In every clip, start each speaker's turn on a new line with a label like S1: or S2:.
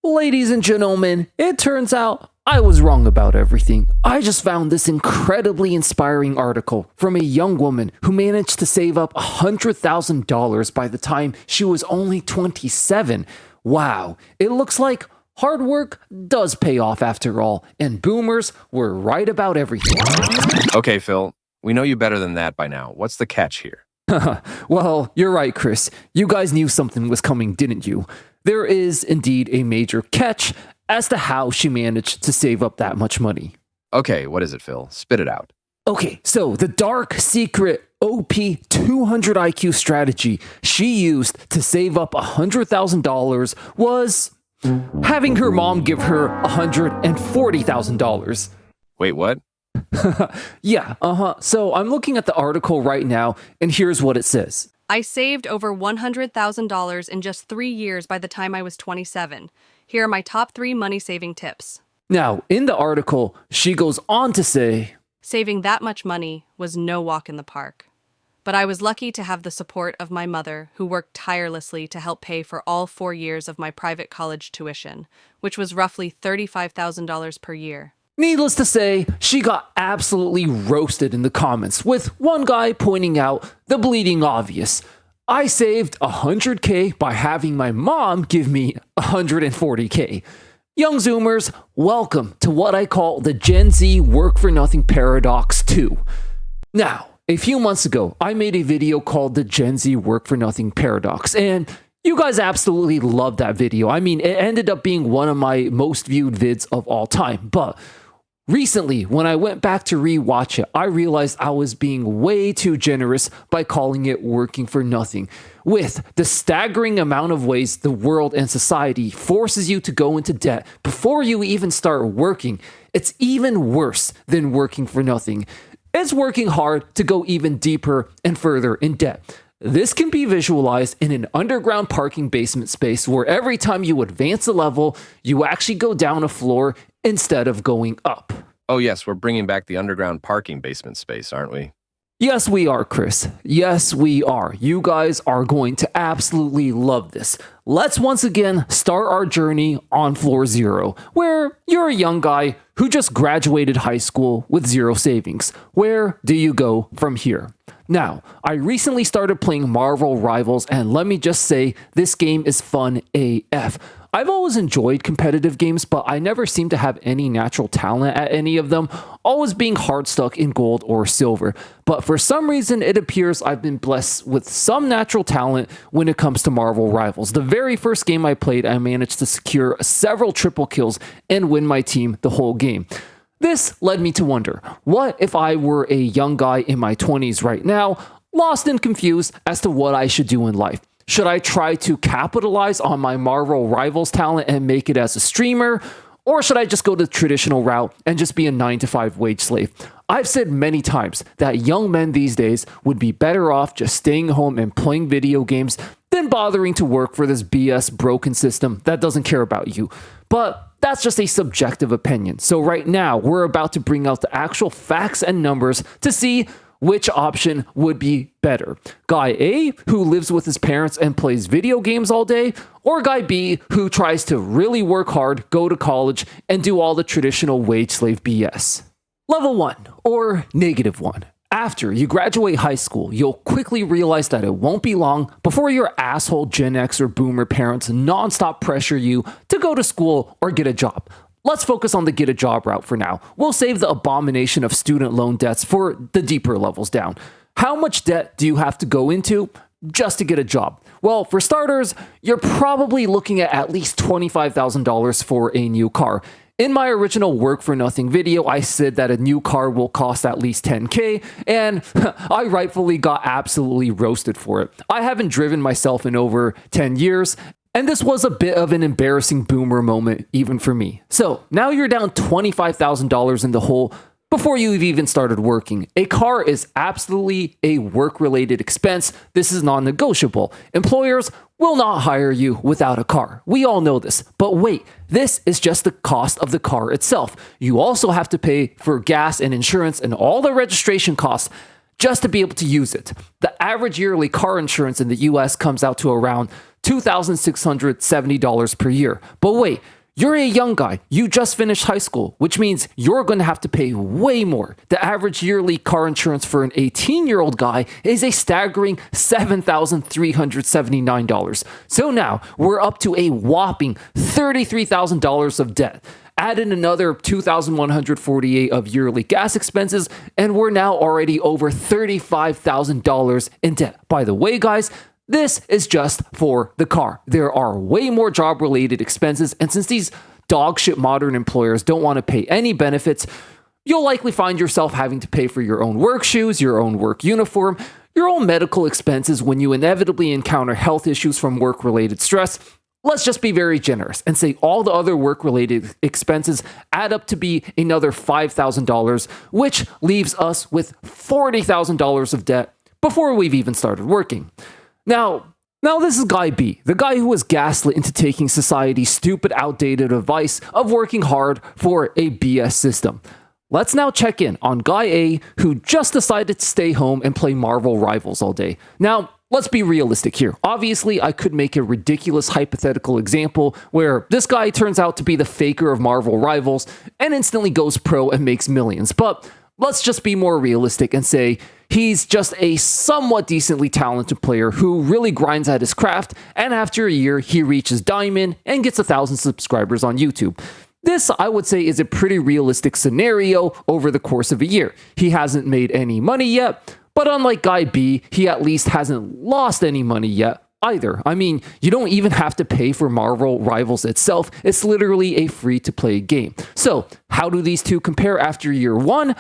S1: Ladies and gentlemen, it turns out I was wrong about everything. I just found this incredibly inspiring article from a young woman who managed to save up $100,000 by the time she was only 27. Wow, it looks like hard work does pay off after all, and boomers were right about everything.
S2: Okay, Phil, we know you better than that by now. What's the catch here?
S1: Well, you're right, Chris. You guys knew something was coming, didn't you? There is indeed a major catch as to how she managed to save up that much money.
S2: Okay, what is it, Phil? Spit it out.
S1: Okay, so the dark secret OP 200 IQ strategy she used to save up $100,000 was having her mom give her $140,000.
S2: Wait, what?
S1: Yeah, So I'm looking at the article right now, and here's what it says.
S3: I saved over $100,000 in just 3 years by the time I was 27. Here are my top 3 money-saving tips.
S1: Now, in the article, she goes on to say,
S3: saving that much money was no walk in the park. But I was lucky to have the support of my mother, who worked tirelessly to help pay for all 4 years of my private college tuition, which was roughly $35,000 per year.
S1: Needless to say, she got absolutely roasted in the comments, with one guy pointing out the bleeding obvious. I saved $100K by having my mom give me $140K. Young Zoomers, welcome to what I call the Gen Z work for nothing paradox 2. Now, a few months ago, I made a video called the Gen Z work for nothing paradox, and you guys absolutely loved that video. I mean, it ended up being one of my most viewed vids of all time, but recently, when I went back to rewatch it, I realized I was being way too generous by calling it working for nothing. With the staggering amount of ways the world and society forces you to go into debt before you even start working, it's even worse than working for nothing. It's working hard to go even deeper and further in debt. This can be visualized in an underground parking basement space where every time you advance a level, you actually go down a floor instead of going up.
S2: Oh yes, we're bringing back the underground parking basement space, aren't we?
S1: Yes, we are, Chris. Yes, we are. You guys are going to absolutely love this. Let's once again start our journey on floor 0, where you're a young guy who just graduated high school with 0 savings. Where do you go from here? Now, I recently started playing Marvel Rivals, and let me just say, this game is fun AF. I've always enjoyed competitive games, but I never seem to have any natural talent at any of them, always being hard stuck in gold or silver. But for some reason, it appears I've been blessed with some natural talent when it comes to Marvel Rivals. The very first game I played, I managed to secure several triple kills and win my team the whole game. This led me to wonder, what if I were a young guy in my 20s right now, lost and confused as to what I should do in life? Should I try to capitalize on my Marvel Rivals talent and make it as a streamer? Or should I just go the traditional route and just be a 9-to-5 wage slave? I've said many times that young men these days would be better off just staying home and playing video games than bothering to work for this BS broken system that doesn't care about you. But that's just a subjective opinion. So right now, we're about to bring out the actual facts and numbers to see which option would be better. Guy A, who lives with his parents and plays video games all day, or Guy B, who tries to really work hard, go to college, and do all the traditional wage slave BS. Level 1, or negative 1. After you graduate high school, you'll quickly realize that it won't be long before your asshole Gen X or Boomer parents nonstop pressure you to go to school or get a job. Let's focus on the get a job route for now. We'll save the abomination of student loan debts for the deeper levels down. How much debt do you have to go into just to get a job? Well, for starters, you're probably looking at least $25,000 for a new car. In my original Work for Nothing video, I said that a new car will cost at least $10K, and I rightfully got absolutely roasted for it. I haven't driven myself in over 10 years, and this was a bit of an embarrassing boomer moment, even for me. So now you're down $25,000 in the hole before you've even started working. A car is absolutely a work-related expense. This is non-negotiable. Employers will not hire you without a car. We all know this. But wait, this is just the cost of the car itself. You also have to pay for gas and insurance and all the registration costs just to be able to use it. The average yearly car insurance in the US comes out to around $2,670 per year. But wait, you're a young guy. You just finished high school, which means you're going to have to pay way more. The average yearly car insurance for an 18-year-old guy is a staggering $7,379. So now we're up to a whopping $33,000 of debt. Add in another $2,148 of yearly gas expenses, and we're now already over $35,000 in debt. By the way, guys, this is just for the car. There are way more job-related expenses, and since these dogshit modern employers don't want to pay any benefits, you'll likely find yourself having to pay for your own work shoes, your own work uniform, your own medical expenses when you inevitably encounter health issues from work-related stress. Let's just be very generous and say all the other work-related expenses add up to be another $5,000, which leaves us with $40,000 of debt before we've even started working. Now this is Guy B, the guy who was gaslit into taking society's stupid, outdated advice of working hard for a BS system. Let's now check in on Guy A, who just decided to stay home and play Marvel Rivals all day. Now, let's be realistic here. Obviously, I could make a ridiculous hypothetical example where this guy turns out to be the faker of Marvel Rivals and instantly goes pro and makes millions. But let's just be more realistic and say he's just a somewhat decently talented player who really grinds at his craft, and after a year, he reaches Diamond and gets 1,000 subscribers on YouTube. This, I would say, is a pretty realistic scenario over the course of a year. He hasn't made any money yet, but unlike Guy B, he at least hasn't lost any money yet either. I mean, you don't even have to pay for Marvel Rivals itself. It's literally a free-to-play game. So, how do these two compare after year one?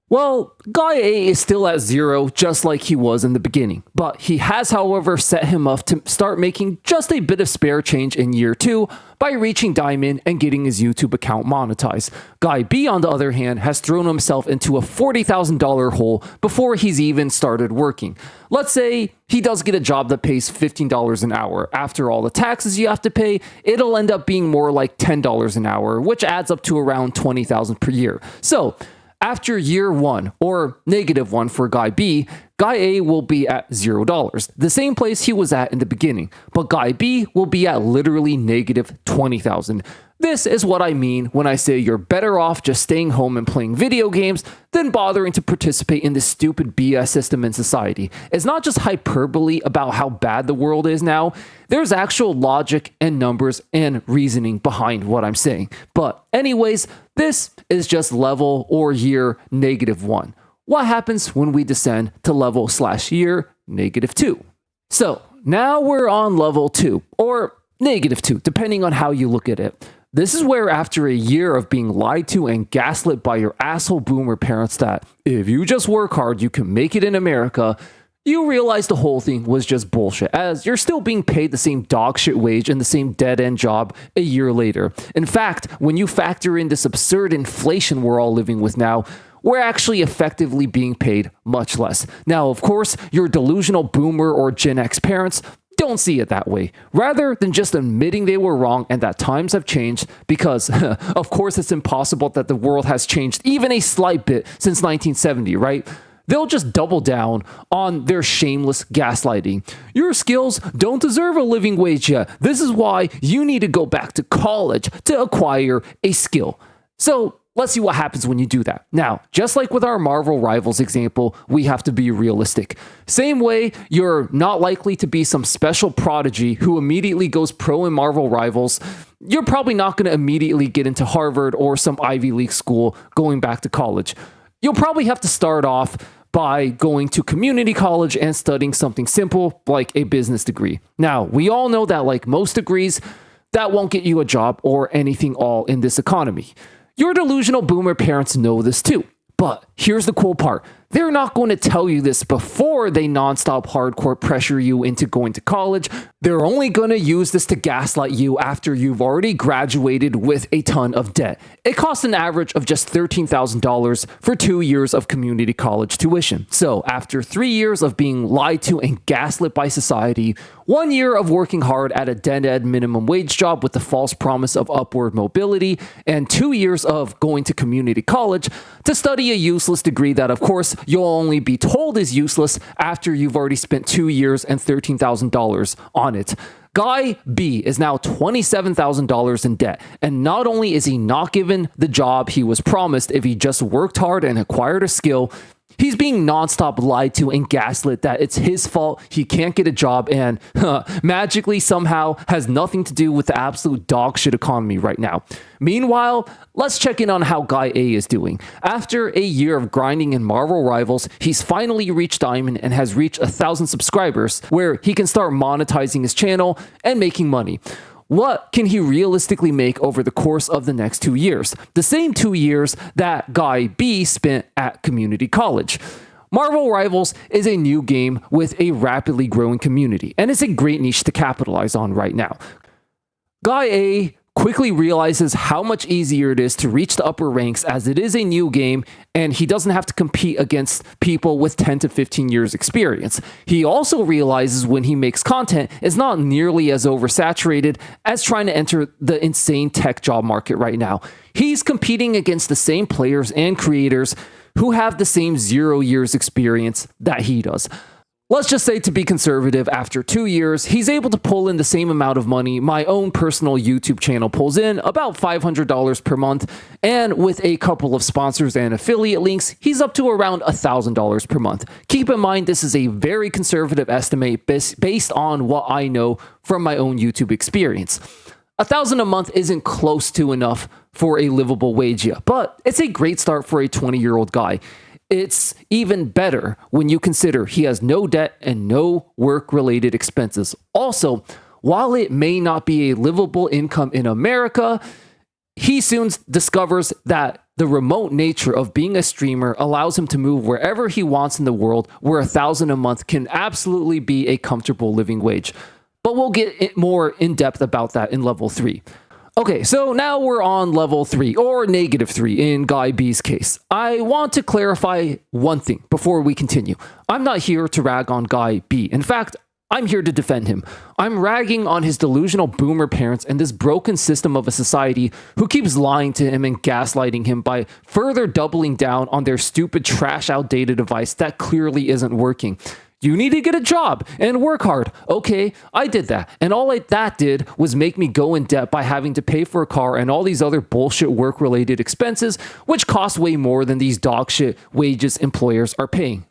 S1: Well, Guy A is still at zero, just like he was in the beginning. But he has, however, set him up to start making just a bit of spare change in year two by reaching Diamond and getting his YouTube account monetized. Guy B, on the other hand, has thrown himself into a $40,000 hole before he's even started working. Let's say he does get a job that pays $15 an hour. After all the taxes you have to pay, it'll end up being more like $10 an hour, which adds up to around $20,000 per year. So, after year one, or -1 for Guy B, Guy A will be at $0, the same place he was at in the beginning, but Guy B will be at literally -20,000. This is what I mean when I say you're better off just staying home and playing video games than bothering to participate in this stupid BS system in society. It's not just hyperbole about how bad the world is now. There's actual logic and numbers and reasoning behind what I'm saying. But anyways, this is just level or year -1. What happens when we descend to level/year -2? So now we're on level 2 or -2, depending on how you look at it. This is where after a year of being lied to and gaslit by your asshole boomer parents that if you just work hard, you can make it in America, you realize the whole thing was just bullshit, as you're still being paid the same dogshit wage and the same dead-end job a year later. In fact, when you factor in this absurd inflation we're all living with now, we're actually effectively being paid much less. Now, of course, your delusional boomer or Gen X parents don't see it that way. Rather than just admitting they were wrong and that times have changed, because of course it's impossible that the world has changed even a slight bit since 1970, right? They'll just double down on their shameless gaslighting. Your skills don't deserve a living wage yet. This is why you need to go back to college to acquire a skill. So let's see what happens when you do that. Now, just like with our Marvel Rivals example, we have to be realistic. Same way, you're not likely to be some special prodigy who immediately goes pro in Marvel Rivals. You're probably not going to immediately get into Harvard or some Ivy League school going back to college. You'll probably have to start off by going to community college and studying something simple like a business degree. Now, we all know that like most degrees, that won't get you a job or anything all in this economy. Your delusional boomer parents know this too. But here's the cool part. They're not going to tell you this before they nonstop hardcore pressure you into going to college. They're only going to use this to gaslight you after you've already graduated with a ton of debt. It costs an average of just $13,000 for 2 years of community college tuition. So after 3 years of being lied to and gaslit by society, 1 year of working hard at a dead-end minimum wage job with the false promise of upward mobility, and 2 years of going to community college to study a useless degree that, of course, you'll only be told is useless after you've already spent 2 years and $13,000 on it. Guy B is now $27,000 in debt, and not only is he not given the job he was promised if he just worked hard and acquired a skill, he's being nonstop lied to and gaslit that it's his fault, he can't get a job, and magically somehow has nothing to do with the absolute dog shit economy right now. Meanwhile, let's check in on how Guy A is doing. After a year of grinding in Marvel Rivals, he's finally reached Diamond and has reached 1,000 subscribers, where he can start monetizing his channel and making money. What can he realistically make over the course of the next 2 years? The same 2 years that Guy B spent at community college. Marvel Rivals is a new game with a rapidly growing community, and it's a great niche to capitalize on right now. Guy A quickly realizes how much easier it is to reach the upper ranks as it is a new game and he doesn't have to compete against people with 10 to 15 years experience. He also realizes when he makes content, it's not nearly as oversaturated as trying to enter the insane tech job market right now. He's competing against the same players and creators who have the same 0 years experience that he does. Let's just say, to be conservative, after 2 years, he's able to pull in the same amount of money my own personal YouTube channel pulls in, about $500 per month, and with a couple of sponsors and affiliate links, he's up to around $1,000 per month. Keep in mind, this is a very conservative estimate based on what I know from my own YouTube experience. $1,000 a month isn't close to enough for a livable wage yet, but it's a great start for a 20-year-old guy. It's even better when you consider he has no debt and no work-related expenses. Also, while it may not be a livable income in America, he soon discovers that the remote nature of being a streamer allows him to move wherever he wants in the world, where $1,000 a month can absolutely be a comfortable living wage. But we'll get more in depth about that in level 3. Okay, so now we're on level 3, or -3 in Guy B's case. I want to clarify one thing before we continue. I'm not here to rag on Guy B. In fact, I'm here to defend him. I'm ragging on his delusional boomer parents and this broken system of a society who keeps lying to him and gaslighting him by further doubling down on their stupid, trash, outdated advice that clearly isn't working. You need to get a job and work hard. Okay, I did that. And all that did was make me go in debt by having to pay for a car and all these other bullshit work-related expenses, which cost way more than these dogshit wages employers are paying.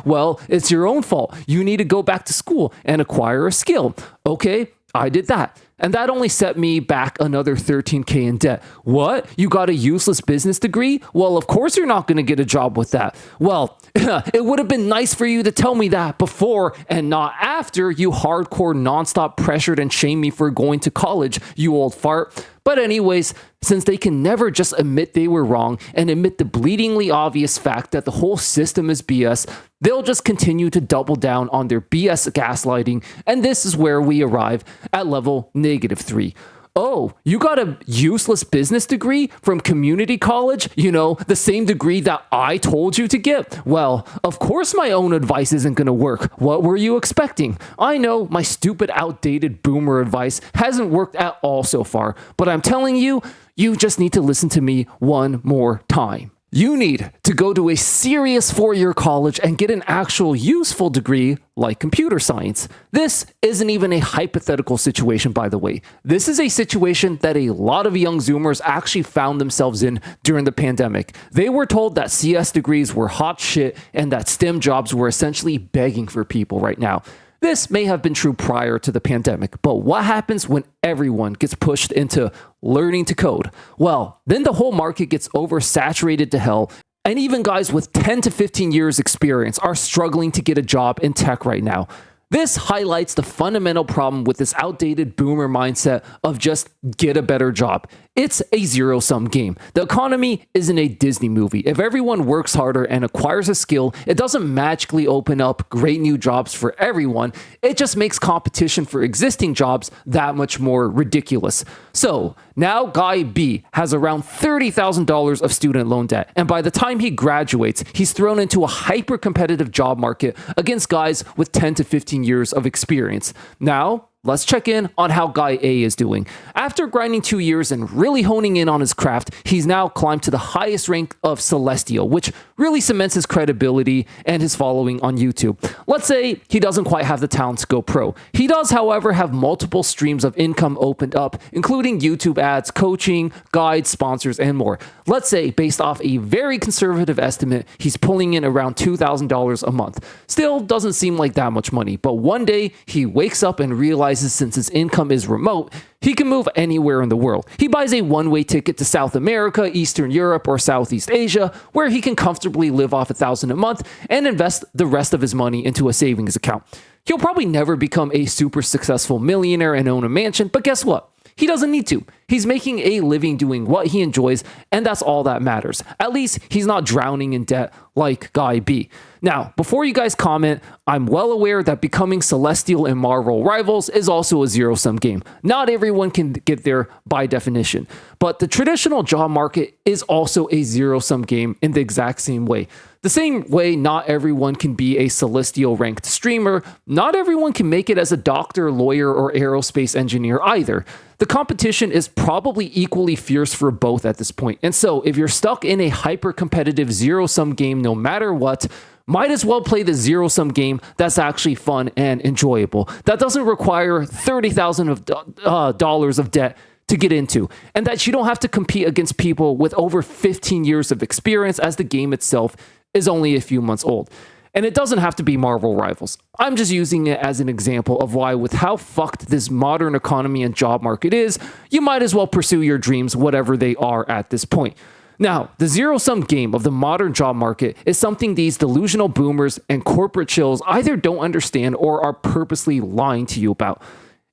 S1: Well, it's your own fault. You need to go back to school and acquire a skill. Okay, I did that. And that only set me back another $13K in debt. What? You got a useless business degree? Well, of course you're not going to get a job with that. Well, it would have been nice for you to tell me that before and not after you hardcore nonstop pressured and shamed me for going to college, you old fart. But anyways, since they can never just admit they were wrong and admit the bleedingly obvious fact that the whole system is BS, they'll just continue to double down on their BS gaslighting, and this is where we arrive at level -3. Oh, you got a useless business degree from community college? You know, the same degree that I told you to get? Well, of course my own advice isn't going to work. What were you expecting? I know my stupid, outdated boomer advice hasn't worked at all so far, but I'm telling you, you just need to listen to me one more time. You need to go to a serious 4-year college and get an actual useful degree like computer science. This isn't even a hypothetical situation, by the way. This is a situation that a lot of young Zoomers actually found themselves in during the pandemic. They were told that CS degrees were hot shit and that STEM jobs were essentially begging for people right now. This may have been true prior to the pandemic, but what happens when everyone gets pushed into learning to code? Well, then the whole market gets oversaturated to hell, and even guys with 10 to 15 years experience are struggling to get a job in tech right now. This highlights the fundamental problem with this outdated boomer mindset of just get a better job. It's a zero-sum game. The economy isn't a Disney movie. If everyone works harder and acquires a skill, it doesn't magically open up great new jobs for everyone. It just makes competition for existing jobs that much more ridiculous. So now Guy B has around $30,000 of student loan debt, and by the time he graduates, he's thrown into a hyper-competitive job market against guys with 10 to 15 years of experience. Now, let's check in on how Guy A is doing. After grinding 2 years and really honing in on his craft, he's now climbed to the highest rank of Celestial, which really cements his credibility and his following on YouTube. Let's say he doesn't quite have the talent to go pro. He does, however, have multiple streams of income opened up, including YouTube ads, coaching, guides, sponsors, and more. Let's say, based off a very conservative estimate, he's pulling in around $2,000 a month. Still doesn't seem like that much money, but one day he wakes up and realizes since his income is remote, he can move anywhere in the world. He buys a one-way ticket to South America, Eastern Europe, or Southeast Asia, where he can comfortably live off $1,000 a month and invest the rest of his money into a savings account. He'll probably never become a super successful millionaire and own a mansion, but guess what? He doesn't need to. He's making a living doing what he enjoys, and that's all that matters. At least he's not drowning in debt like Guy B. Now, before you guys comment, I'm well aware that becoming Celestial in Marvel Rivals is also a zero-sum game. Not everyone can get there by definition, but the traditional job market is also a zero-sum game in the exact same way. The same way not everyone can be a Celestial ranked streamer, not everyone can make it as a doctor, lawyer, or aerospace engineer either. The competition is probably equally fierce for both at this point. And so if you're stuck in a hyper-competitive zero-sum game no matter what, might as well play the zero-sum game that's actually fun and enjoyable. That doesn't require $30,000 of debt to get into, and that you don't have to compete against people with over 15 years of experience as the game itself is only a few months old. And it doesn't have to be Marvel Rivals. I'm just using it as an example of why, with how fucked this modern economy and job market is, you might as well pursue your dreams, whatever they are at this point. Now, the zero-sum game of the modern job market is something these delusional boomers and corporate chills either don't understand or are purposely lying to you about.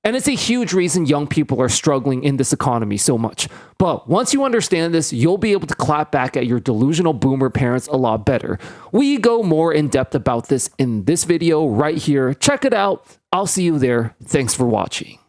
S1: And it's a huge reason young people are struggling in this economy so much. But once you understand this, you'll be able to clap back at your delusional boomer parents a lot better. We go more in depth about this in this video right here. Check it out. I'll see you there. Thanks for watching.